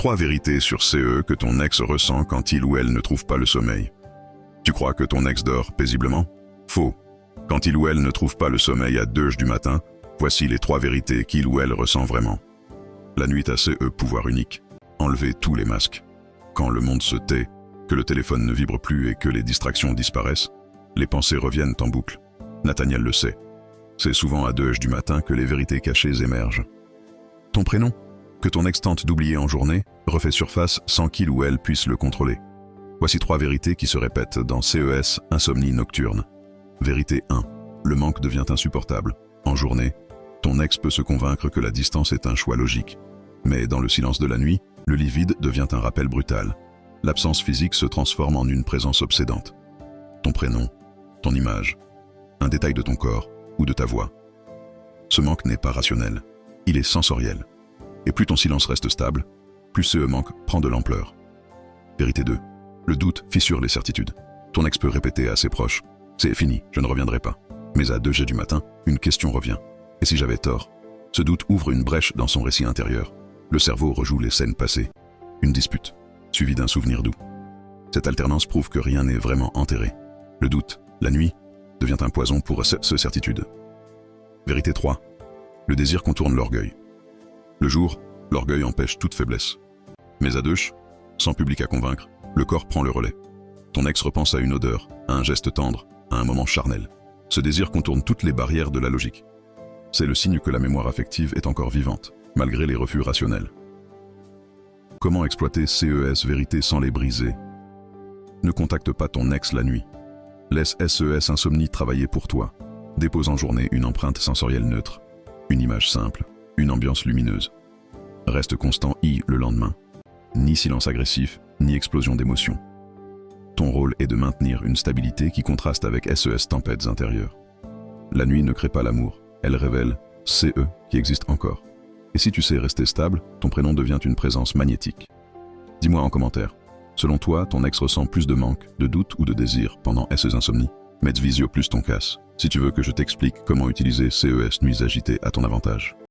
3 vérités sur CE que ton ex ressent quand il ou elle ne trouve pas le sommeil. Tu crois que ton ex dort paisiblement? Faux. Quand il ou elle ne trouve pas le sommeil à 2h du matin, voici les 3 vérités qu'il ou elle ressent vraiment. La nuit a CE pouvoir unique. Enlever tous les masques. Quand le monde se tait, que le téléphone ne vibre plus et que les distractions disparaissent, les pensées reviennent en boucle. Nathaniel le sait. C'est souvent à 2h du matin que les vérités cachées émergent. Ton prénom, que ton ex tente d'oublier en journée, refait surface sans qu'il ou elle puisse le contrôler. Voici 3 vérités qui se répètent dans CES Insomnie nocturne. Vérité 1. Le manque devient insupportable. En journée, ton ex peut se convaincre que la distance est un choix logique. Mais dans le silence de la nuit, le lit vide devient un rappel brutal. L'absence physique se transforme en une présence obsédante. Ton prénom, ton image, un détail de ton corps ou de ta voix. Ce manque n'est pas rationnel, il est sensoriel. Et plus ton silence reste stable, plus ce manque prend de l'ampleur. Vérité 2. Le doute fissure les certitudes. Ton ex peut répéter à ses proches « C'est fini, je ne reviendrai pas ». Mais à 2h du matin, une question revient. Et si j'avais tort? Ce doute ouvre une brèche dans son récit intérieur. Le cerveau rejoue les scènes passées. Une dispute, suivie d'un souvenir doux. Cette alternance prouve que rien n'est vraiment enterré. Le doute, la nuit, devient un poison pour cette certitude. Vérité 3. Le désir contourne l'orgueil. Le jour, l'orgueil empêche toute faiblesse. Mais à 2h, sans public à convaincre, le corps prend le relais. Ton ex repense à une odeur, à un geste tendre, à un moment charnel. Ce désir contourne toutes les barrières de la logique. C'est le signe que la mémoire affective est encore vivante, malgré les refus rationnels. Comment exploiter CES vérités sans les briser? Ne contacte pas ton ex la nuit. Laisse SES Insomnie travailler pour toi. Dépose en journée une empreinte sensorielle neutre, une image simple, une ambiance lumineuse. Reste constant le lendemain. Ni silence agressif, ni explosion d'émotions. Ton rôle est de maintenir une stabilité qui contraste avec SES tempêtes intérieures. La nuit ne crée pas l'amour, elle révèle CE qui existe encore. Et si tu sais rester stable, ton prénom devient une présence magnétique. Dis-moi en commentaire, selon toi, ton ex ressent plus de manque, de doute ou de désir pendant SES Insomnie? Mets visio plus ton casse, si tu veux que je t'explique comment utiliser CES nuits agitées à ton avantage.